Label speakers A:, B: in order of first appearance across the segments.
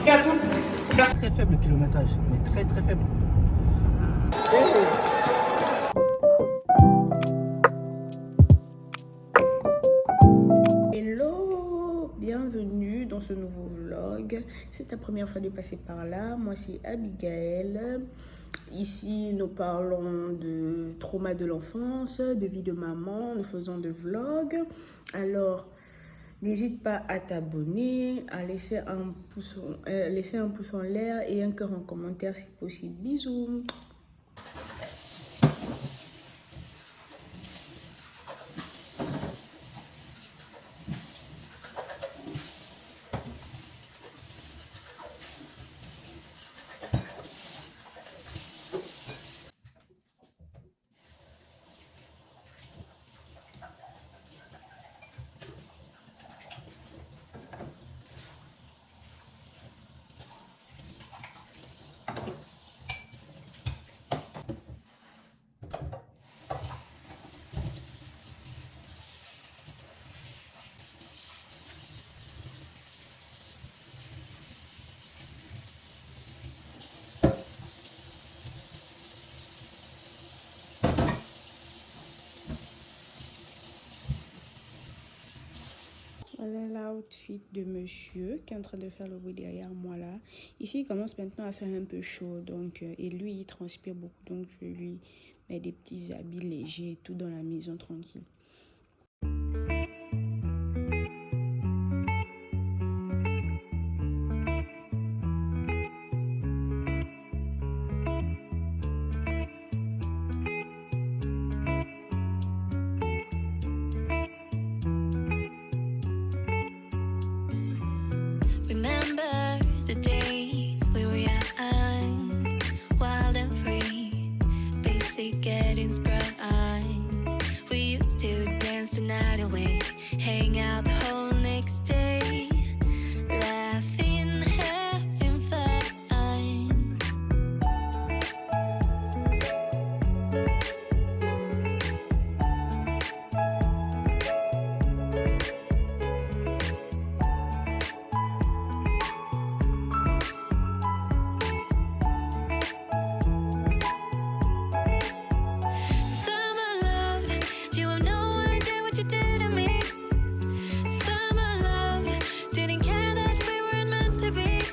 A: Très faible le kilométrage, mais très très faible.
B: Hello, bienvenue dans ce nouveau vlog. C'est ta première fois de passer par là. Moi c'est Abigail. Ici nous parlons de trauma de l'enfance, de vie de maman, nous faisons des vlogs. Alors n'hésite pas à t'abonner, à laisser un pouce en l'air et un cœur en commentaire si possible. Bisous. Voilà l'outfit de monsieur qui est en train de faire le bruit derrière moi là. Ici, il commence maintenant à faire un peu chaud. Donc, et lui, il transpire beaucoup. Donc, je lui mets des petits habits légers et tout dans la maison tranquille.
C: Remember the days we were young, wild and free, basic getting sprung. We used to dance the night away, hang out the whole next day, laughing, having fun. Summer love, you have no idea what you did to me. Summer love, didn't care that we weren't meant to be.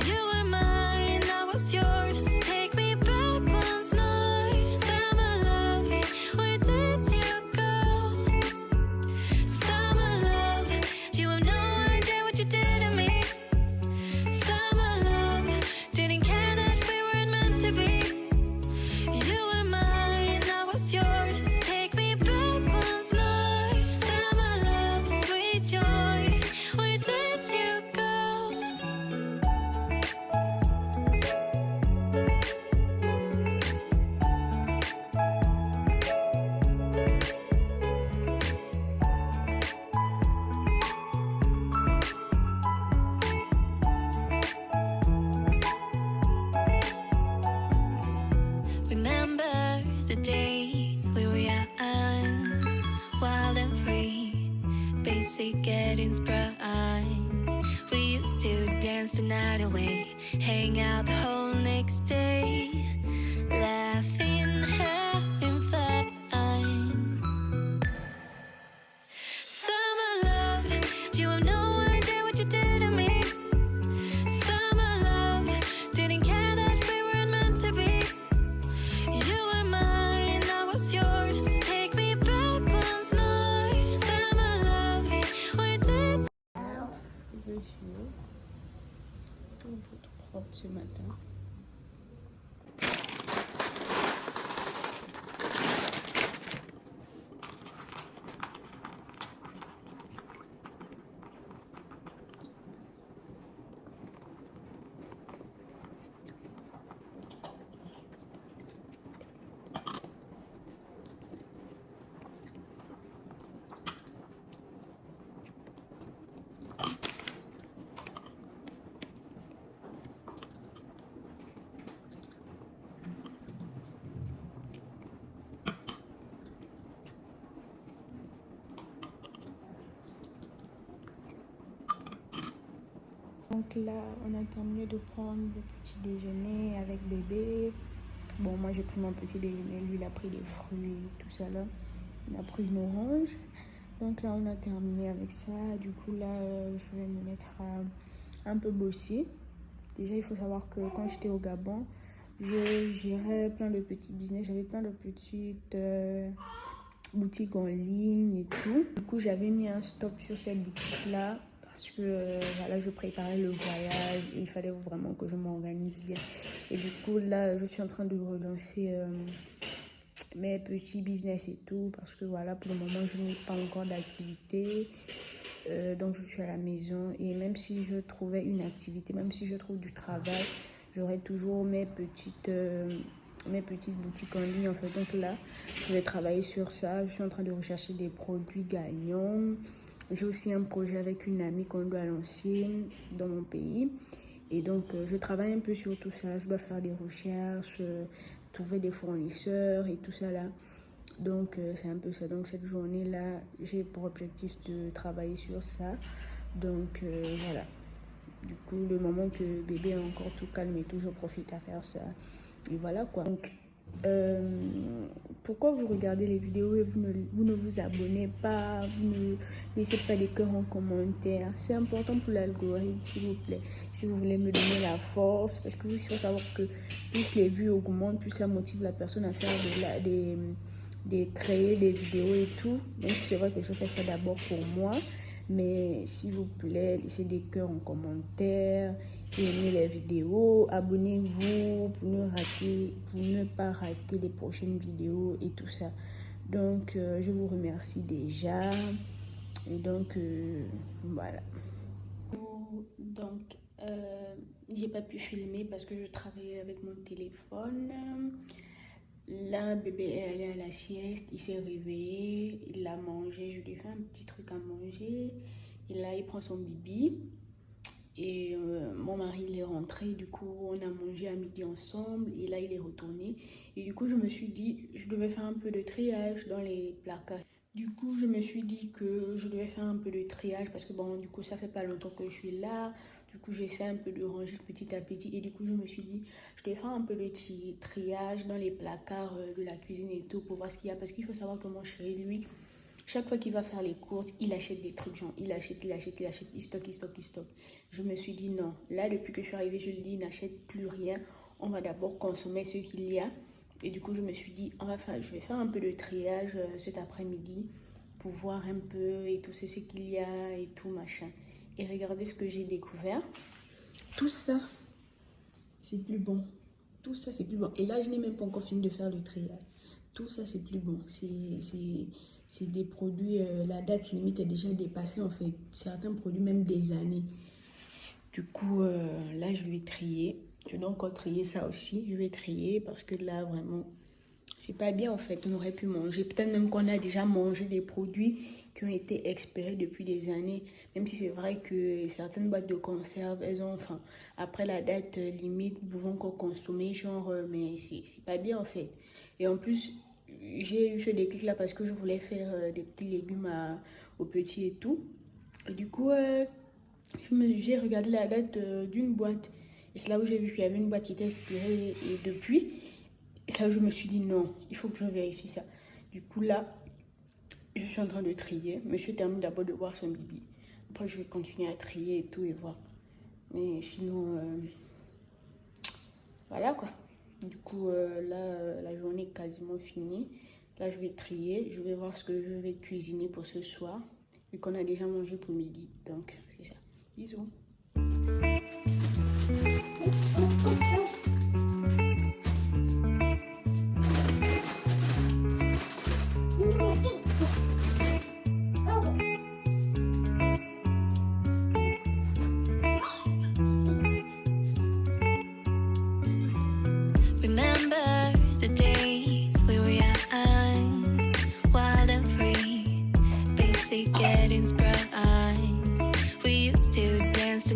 C: You were mine, I was yours. Take me back once more. Summer love, where did you go? Summer love, you have no idea what you did to me. Summer love, didn't care that we weren't meant to be. You were mine, I was yours. Take me back once more. Summer love, sweet joy, where did you go? Remember the days we were young, wild and free, basic getting sprung. We used to dance the night away, hang out the whole next day, laughing, having fun. Summer love, you have no idea what you did to me. Summer love, didn't care that we weren't meant to be. You were mine, I was yours. Take me back once more. Summer love, where did
B: Tout propre ce matin. Donc là, on a terminé de prendre le petit déjeuner avec bébé. Bon, moi j'ai pris mon petit déjeuner, lui il a pris des fruits, tout ça là. Il a pris une orange. Donc là, on a terminé avec ça. Du coup là, je vais me mettre à un peu bosser. Déjà, il faut savoir que quand j'étais au Gabon, je gérais plein de petits business. J'avais plein de petites boutiques en ligne et tout. Du coup, j'avais mis un stop sur cette boutique-là parce que voilà, je préparais le voyage et il fallait vraiment que je m'organise bien. Et du coup, là, je suis en train de relancer mes petits business et tout parce que voilà, pour le moment, je n'ai pas encore d'activité. Donc, je suis à la maison et même si je trouvais une activité, même si je trouve du travail, j'aurai toujours mes petites boutiques en ligne en fait. Donc là, je vais travailler sur ça. Je suis en train de rechercher des produits gagnants. J'ai aussi un projet avec une amie qu'on doit lancer dans mon pays. Et donc, je travaille un peu sur tout ça. Je dois faire des recherches, trouver des fournisseurs et tout ça là. Donc, c'est un peu ça. Donc, cette journée-là, j'ai pour objectif de travailler sur ça. Donc, voilà. Du coup, le moment que bébé est encore tout calme et tout, je profite à faire ça. Et voilà quoi. Donc, pourquoi vous regardez les vidéos et vous ne vous abonnez pas, vous ne laissez pas des cœurs en commentaire? C'est important pour l'algorithme, s'il vous plaît. Si vous voulez me donner la force, parce que vous faut savoir que plus les vues augmentent, plus ça motive la personne à faire de créer des vidéos et tout. Même si c'est vrai que je fais ça d'abord pour moi. Mais s'il vous plaît, laissez des cœurs en commentaire, aimez les vidéos, abonnez-vous pour ne pas rater les prochaines vidéos et tout ça. Donc, je vous remercie déjà. Et donc, voilà. Donc, j'ai pas pu filmer parce que je travaillais avec mon téléphone. Là, bébé est allé à la sieste, il s'est réveillé, il a mangé, je lui ai fait un petit truc à manger. Et là, il prend son bibi. Et mon mari, il est rentré, du coup, on a mangé à midi ensemble. Et là, il est retourné. Et du coup, je me suis dit, je devais faire un peu de triage dans les placards. Du coup, je me suis dit que je devais faire un peu de triage parce que bon, du coup, ça fait pas longtemps que je suis là. Du coup, j'essaie un peu de ranger petit à petit. Et du coup, je me suis dit, je devais faire un peu de triage dans les placards de la cuisine et tout pour voir ce qu'il y a. Parce qu'il faut savoir que mon chéri, lui, chaque fois qu'il va faire les courses, il achète des trucs. Genre, il achète, il stocke. Je me suis dit non. Là, depuis que je suis arrivée, je lui dis, n'achète plus rien. On va d'abord consommer ce qu'il y a. Et du coup, je me suis dit, je vais faire un peu de triage cet après-midi pour voir un peu et tout ce qu'il y a et tout machin. Et regardez ce que j'ai découvert. Tout ça, c'est plus bon. Tout ça, c'est plus bon. Et là, je n'ai même pas encore fini de faire le triage. Tout ça, c'est plus bon. C'est des produits, la date limite est déjà dépassée en fait. Certains produits, même des années. Du coup, là, je vais trier. Je dois encore trier ça aussi. Je vais trier parce que là, vraiment, c'est pas bien en fait. On aurait pu manger. Peut-être même qu'on a déjà mangé des produits qui ont été expirés depuis des années. Même si c'est vrai que certaines boîtes de conserve, elles ont, enfin, après la date limite, nous pouvons encore consommer, genre, mais c'est pas bien en fait. Et en plus, j'ai eu ce déclic là parce que je voulais faire des petits légumes aux petits et tout. Et du coup, j'ai regardé la date d'une boîte. Et c'est là où j'ai vu qu'il y avait une boîte qui était expirée. Et depuis, c'est là où je me suis dit non, il faut que je vérifie ça. Du coup, là, je suis en train de trier. Monsieur termine d'abord de boire son bibi. Après, je vais continuer à trier et tout et voir. Mais sinon, voilà quoi. Du coup, là, la journée est quasiment finie. Là, je vais trier. Je vais voir ce que je vais cuisiner pour ce soir. Vu qu'on a déjà mangé pour midi. Donc, c'est ça. Bisous.
C: Remember the days we were young, wild and free, basic getting sprung. We used to dance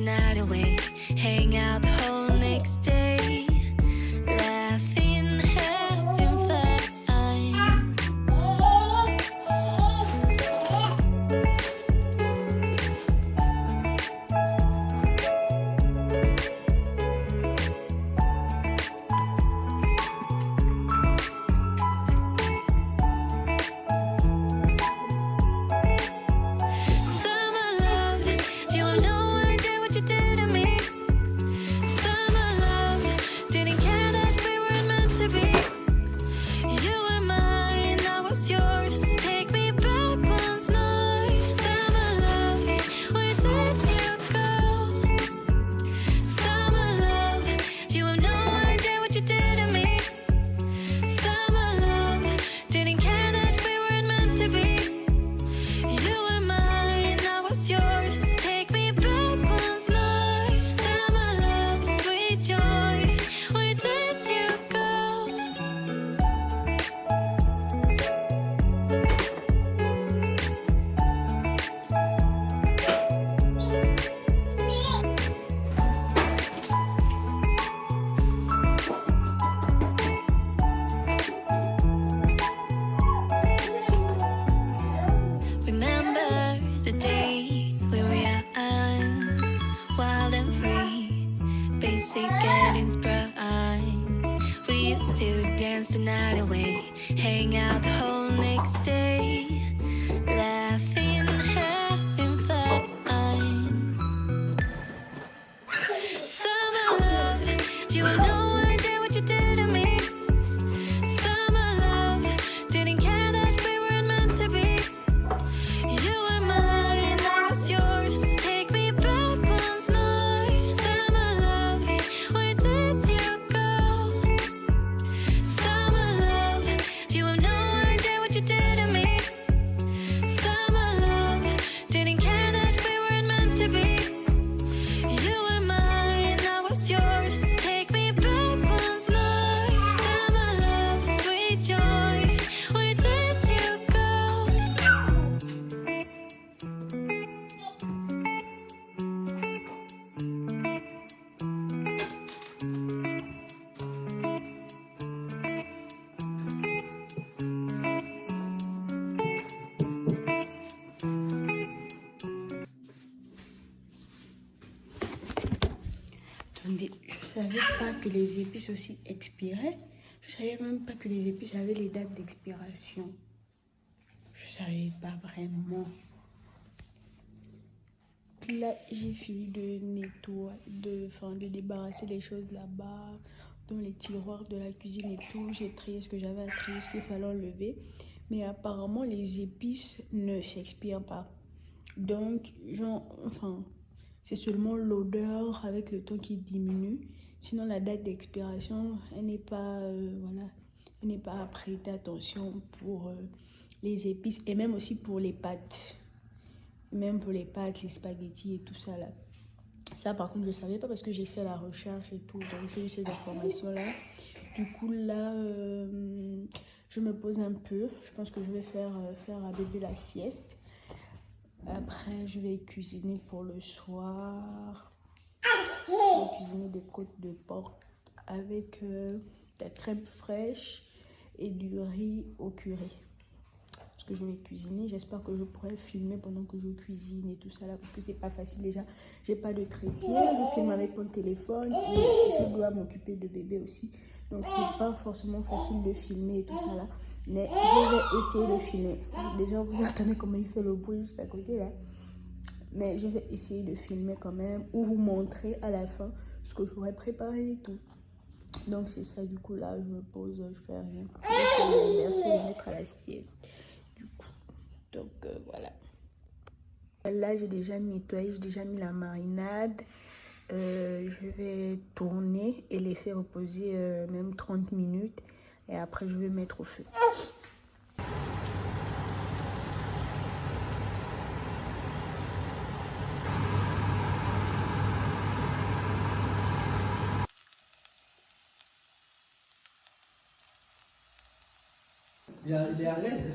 B: Attendez, je savais pas que les épices aussi expiraient. Je savais même pas que les épices avaient les dates d'expiration. Je savais pas vraiment. Là, j'ai fini de nettoyer, de débarrasser les choses là-bas, dans les tiroirs de la cuisine et tout. J'ai trié ce que j'avais à trier, ce qu'il fallait enlever. Mais apparemment, les épices ne s'expirent pas. Donc, c'est seulement l'odeur avec le temps qui diminue. Sinon, la date d'expiration, elle n'est pas, elle n'est pas à prêter attention pour les épices et même aussi pour les pâtes. Même pour les pâtes, les spaghettis et tout ça là. Ça, par contre, je ne savais pas parce que j'ai fait la recherche et tout. Donc, j'ai eu ces informations-là. Du coup, là, je me pose un peu. Je pense que je vais faire à bébé la sieste. Après, je vais cuisiner pour le soir. Je vais cuisiner des côtes de porc avec de la crème fraîche et du riz au curry. Ce que je vais cuisiner, j'espère que je pourrai filmer pendant que je cuisine et tout ça là, parce que c'est pas facile déjà. J'ai pas de trépied, je filme avec mon téléphone et je dois m'occuper de bébé aussi. Donc c'est pas forcément facile de filmer et tout ça là. Mais je vais essayer de filmer. Déjà, vous entendez comment il fait le bruit juste à côté là. Mais je vais essayer de filmer quand même ou vous montrer à la fin ce que j'aurais préparé et tout. Donc c'est ça, du coup là, je me pose, je fais rien. Je vais essayer de mettre à la sieste. Du coup, donc voilà. Là, j'ai déjà nettoyé, j'ai déjà mis la marinade. Je vais tourner et laisser reposer même 30 minutes. Et après, je vais mettre au feu.
A: Il est à l'aise.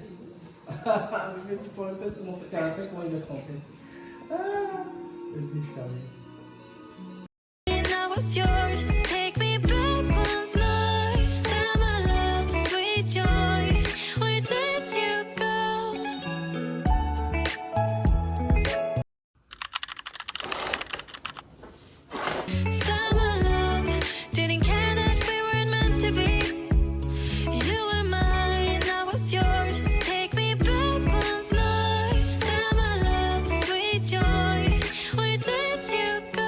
A: Mais tu pourrais peut-être comment faire comment il va tremper. Ah, le dessin.
C: Now it's yours. Take me back once more. Summer love, sweet joy. Where did you go? Summer love, didn't care that we weren't meant to be. You were mine, now it's yours. Take me back once more. Summer love, sweet joy. Where did you go?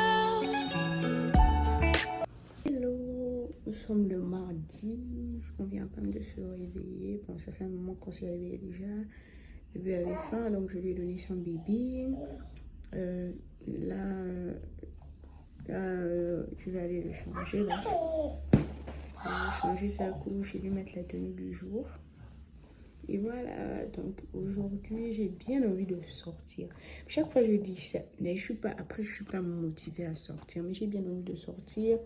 B: Hello, nous sommes le mardi. On vient à peine de se réveiller. Bon, ça fait un moment qu'on s'est réveillé déjà. Le bébé avait faim, donc je lui ai donné son bébé. Là, je vais aller le changer là. Je vais changer sa couche et lui mettre la tenue du jour. Et voilà, donc aujourd'hui j'ai bien envie de sortir. Chaque fois je dis ça, mais je suis pas motivée à sortir, mais j'ai bien envie de sortir,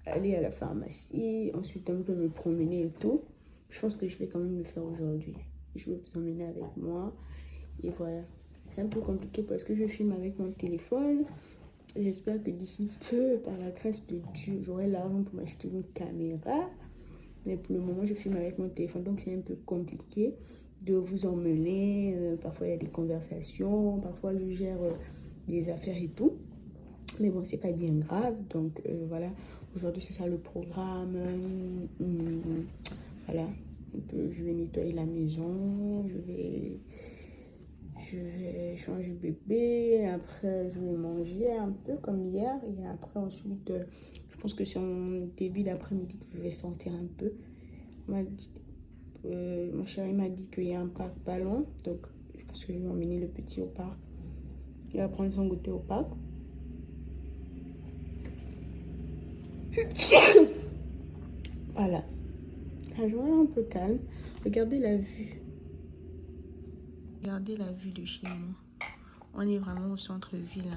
B: aller à la pharmacie, ensuite un peu me promener et tout. Je pense que je vais quand même le faire aujourd'hui. Je vais vous emmener avec moi. Et voilà, c'est un peu compliqué parce que je filme avec mon téléphone. J'espère que d'ici peu, par la grâce de Dieu, j'aurai l'argent pour m'acheter une caméra. Mais pour le moment, je filme avec mon téléphone, donc c'est un peu compliqué de vous emmener. Parfois, il y a des conversations, parfois, je gère des affaires et tout. Mais bon, c'est pas bien grave. Donc voilà, aujourd'hui, c'est ça le programme. Voilà, un peu, je vais nettoyer la maison, je vais changer bébé, après je vais manger un peu comme hier et après ensuite je pense que c'est en début d'après-midi que je vais sortir un peu. Mon chéri m'a dit qu'il y a un parc pas loin, donc je pense que je vais emmener le petit au parc. Il va prendre son goûter au parc. Voilà, la journée est un peu calme. Regardez la vue. Regardez la vue de chez moi. On est vraiment au centre-ville.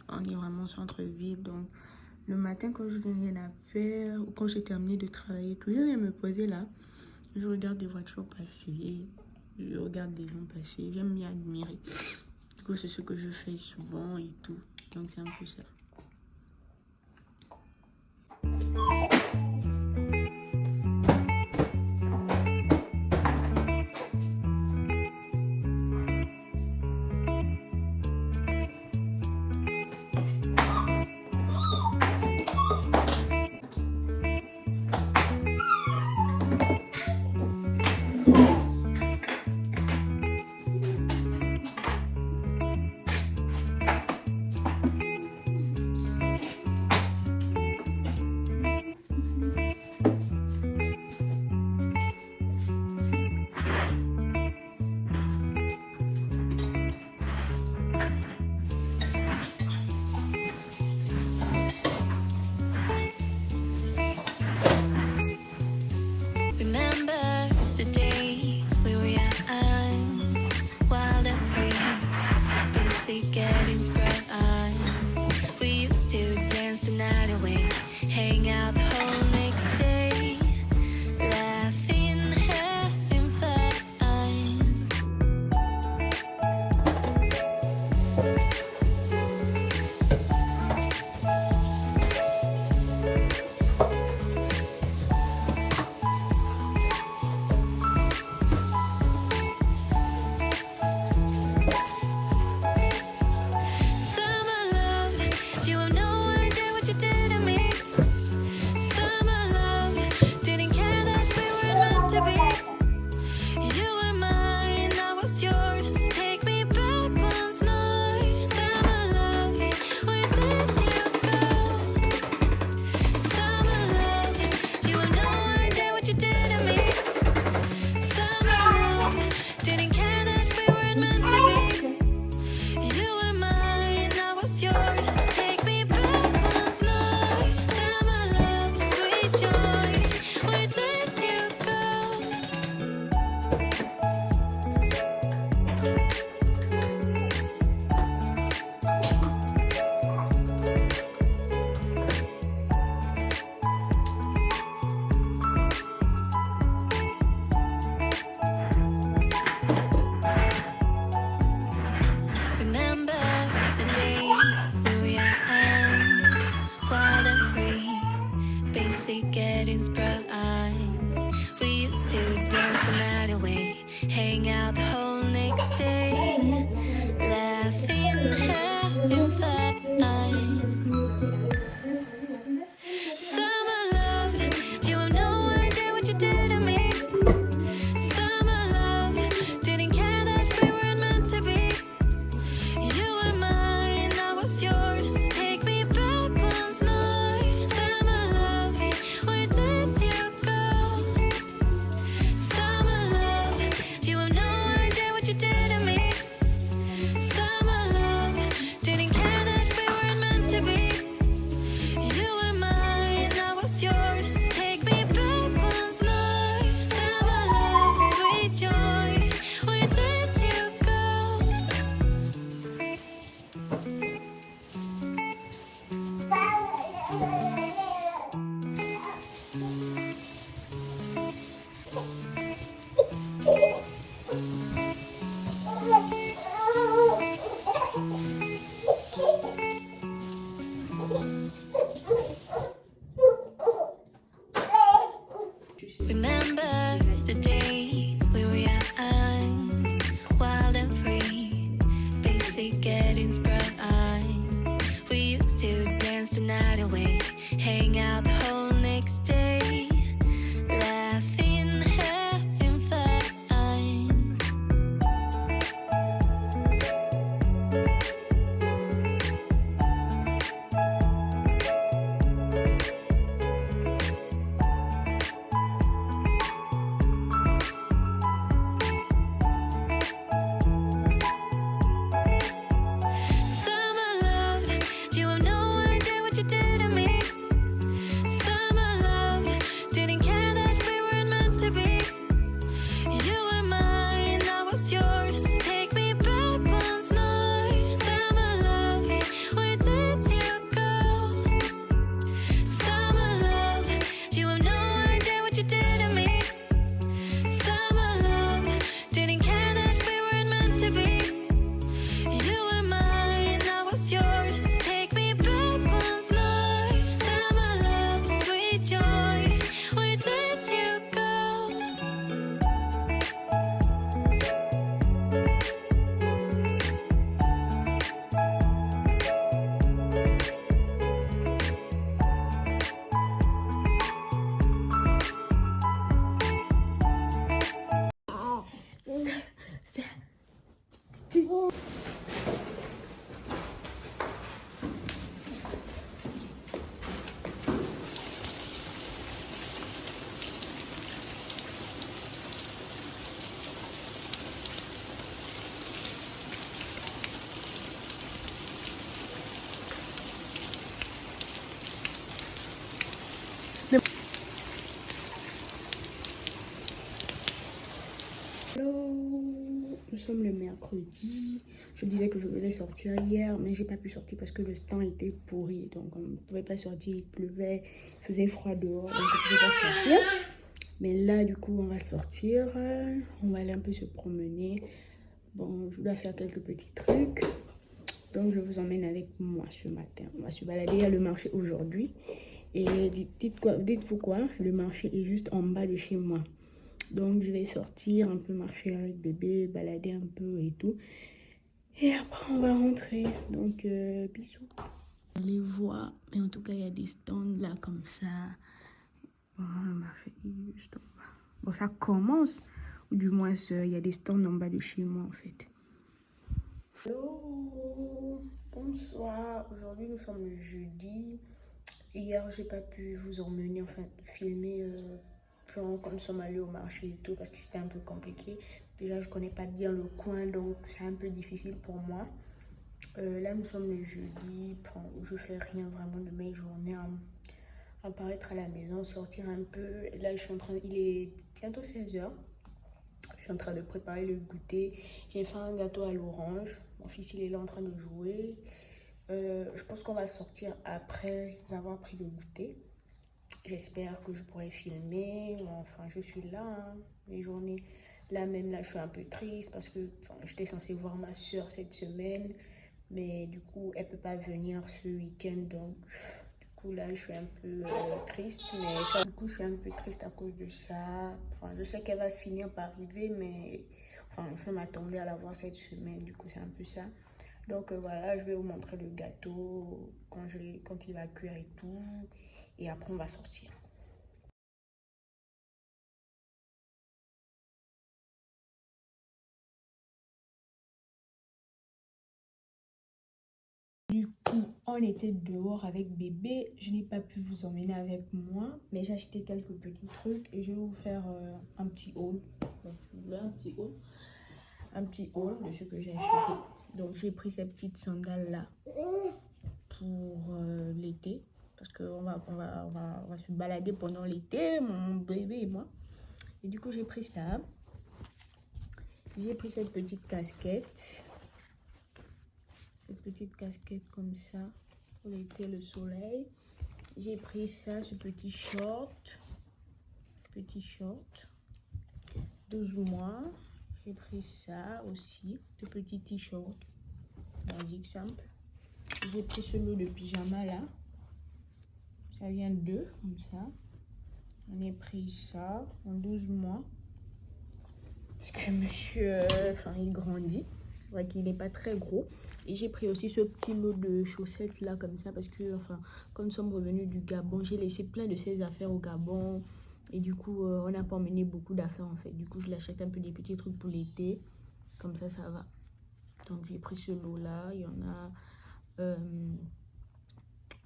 B: On est vraiment au centre-ville. Donc, le matin, quand je n'ai rien à faire, ou quand j'ai terminé de travailler, tout, je viens me poser là. Je regarde des voitures passer. Je regarde des gens passer. J'aime bien admirer. Du coup, c'est ce que je fais souvent et tout. Donc, c'est un peu ça.
C: to dance the night away, hang out the whole next day, laughing, having fun. Summer love, you have no idea what you did to me. Summer love, didn't care that we weren't meant to be. You were mine, I was yours. Take me back once more. Summer love, where did you go? Summer love, you have no idea what you did to me. Summer love, didn't care that we weren't meant to be. You were mine, I was yours. Take me back once more. Summer love, sweet joy, where did you go?
B: Hello, nous sommes le mercredi. Je disais que je voulais sortir hier, mais j'ai pas pu sortir parce que le temps était pourri. Donc on ne pouvait pas sortir, il pleuvait, il faisait froid dehors, donc je ne pouvais pas sortir. Mais là, du coup, on va sortir. On va aller un peu se promener. Bon, je dois faire quelques petits trucs. Donc je vous emmène avec moi ce matin. On va se balader à le marché aujourd'hui. Et dites-vous quoi, le marché est juste en bas de chez moi. Donc, je vais sortir, un peu marcher avec bébé, balader un peu et tout. Et après, on va rentrer. Donc, bisous. Allez voir. Mais en tout cas, il y a des stands là, comme ça. Bon, le marché est juste en bas. Bon, ça commence. Ou du moins, il y a des stands en bas de chez moi, en fait. Hello. Bonsoir. Aujourd'hui, nous sommes le jeudi. Hier, j'ai pas pu vous emmener, enfin, filmer... genre quand nous sommes allés au marché et tout parce que c'était un peu compliqué. Déjà je connais pas bien le coin donc c'est un peu difficile pour moi. Là nous sommes le jeudi, enfin, je fais rien vraiment de mes journées à part être à la maison, sortir un peu. Et là je suis en train, il est bientôt 16h. Je suis en train de préparer le goûter. J'ai fait un gâteau à l'orange. Mon fils il est là en train de jouer. Je pense qu'on va sortir après avoir pris le goûter. J'espère que je pourrai filmer. Enfin, je suis là. Hein. Les journées, là même, là, je suis un peu triste parce que j'étais censée voir ma soeur cette semaine. Mais du coup, elle ne peut pas venir ce week-end. Donc, du coup, là, je suis un peu triste. Mais ça, du coup, je suis un peu triste à cause de ça. Enfin, je sais qu'elle va finir par arriver, mais enfin, je m'attendais à la voir cette semaine. Du coup, c'est un peu ça. Donc, voilà, je vais vous montrer le gâteau quand il va cuire et tout. Et après, on va sortir. Du coup, on était dehors avec bébé. Je n'ai pas pu vous emmener avec moi. Mais j'ai acheté quelques petits trucs. Et je vais vous faire un petit haul. Donc, un petit haul de ce que j'ai acheté. Donc, j'ai pris ces petites sandales-là pour l'été. Parce qu'on va se balader pendant l'été, mon bébé et moi. Et du coup, j'ai pris ça. J'ai pris cette petite casquette. Cette petite casquette comme ça. Pour l'été, le soleil. J'ai pris ça, ce petit short. 12 mois. J'ai pris ça aussi. Ce petit t-shirt. Basique, simple. J'ai pris ce lot de pyjama là. Ça vient d'eux, comme ça. On a pris ça en 12 mois. Parce que monsieur, il grandit. Je vois qu'il n'est pas très gros. Et j'ai pris aussi ce petit lot de chaussettes là comme ça parce que enfin quand nous sommes revenus du Gabon, j'ai laissé plein de ces affaires au Gabon. Et du coup, on n'a pas emmené beaucoup d'affaires en fait. Du coup, je l'achète un peu des petits trucs pour l'été. Comme ça va. Donc, j'ai pris ce lot-là. Il y en a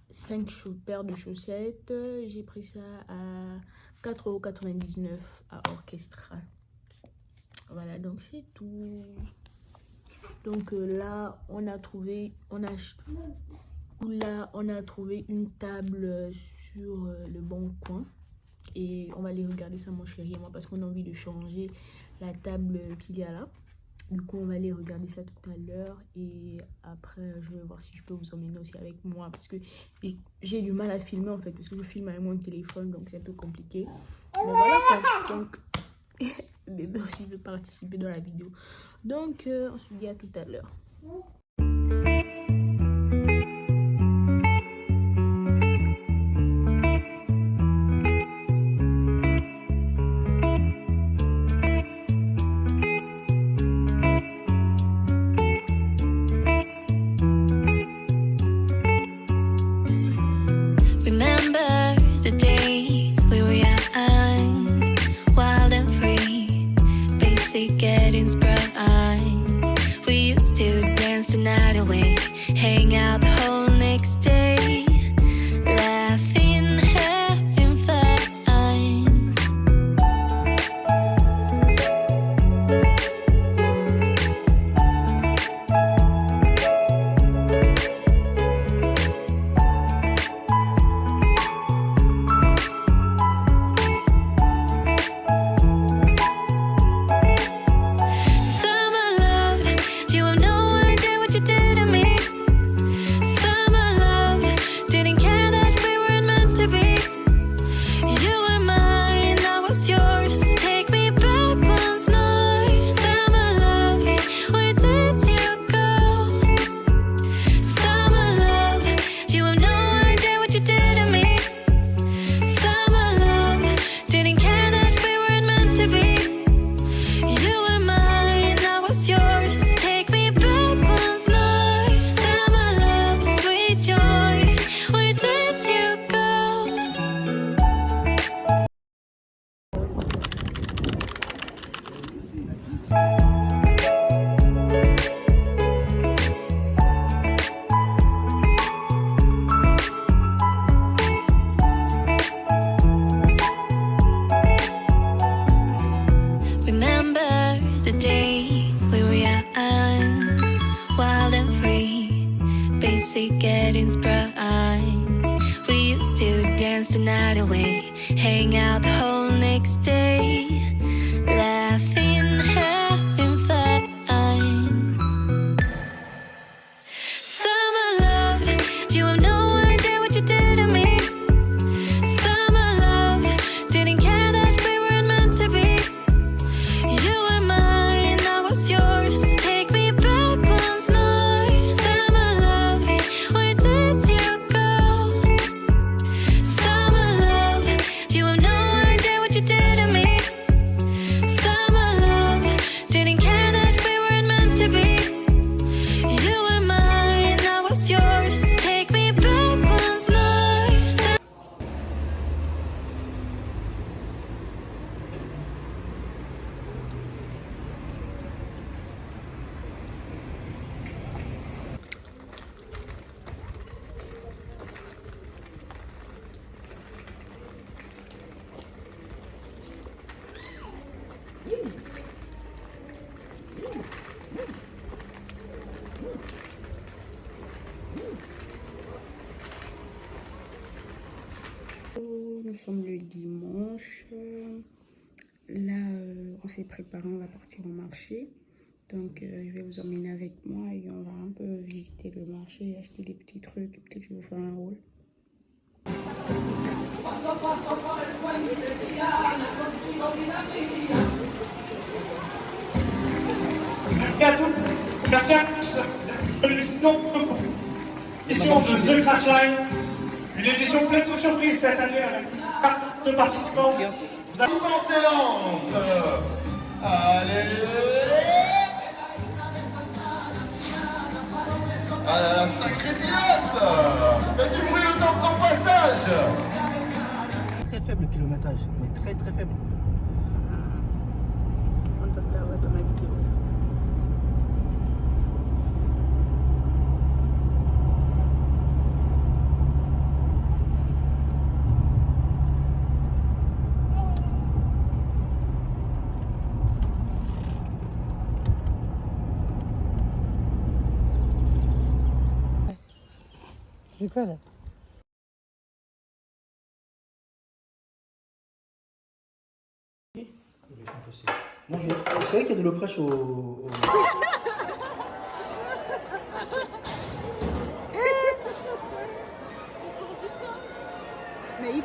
B: 5 paires de chaussettes. J'ai pris ça à 4,99 € à Orchestra. Voilà, donc c'est tout. Donc là, on a trouvé une table sur le Bon Coin. Et on va aller regarder ça, mon chéri et moi, parce qu'on a envie de changer la table qu'il y a là. Du coup, on va aller regarder ça tout à l'heure. Et après, je vais voir si je peux vous emmener aussi avec moi. Parce que j'ai du mal à filmer, en fait. Parce que je filme avec mon téléphone, donc c'est un peu compliqué. Mais voilà, quoi. Donc, bébé aussi veut participer dans la vidéo. Donc, on se dit à tout à l'heure.
C: Getting sprung. We used to dance the night away, hang out the whole next day, laughing, having fun. Getting sprung. We used to dance the night away, hang out the whole next day, laughing, having fun. Summer love, you have no idea what you did to me. Summer love, didn't care that we weren't meant to be. You were mine, I was yours. Take me back once more. Summer love, where did you go? Summer love, you have no idea what you did to me. Summer love, didn't care that we weren't meant to be. You were mine, I was yours. Take me back once more.
B: Nous sommes le dimanche. Là, on s'est préparé, on va partir au marché. Donc, je vais vous emmener avec moi et on va un peu visiter le marché, acheter des petits trucs. Peut-être que je vais vous faire un haul.
D: Merci à tous. Merci à tous. Édition de The Crash Line. Une édition pleine de surprises cette année avec de participants.
E: On s'élance. Allez. Ah là là, sacré pilote. Faites du bruit le temps de son passage.
A: Très faible kilométrage, mais très très faible.
B: On te regarde dans ma vidéo.
A: C'est quoi là? Bonjour. Vous savez qu'il y a de l'eau fraîche au...
B: Mais il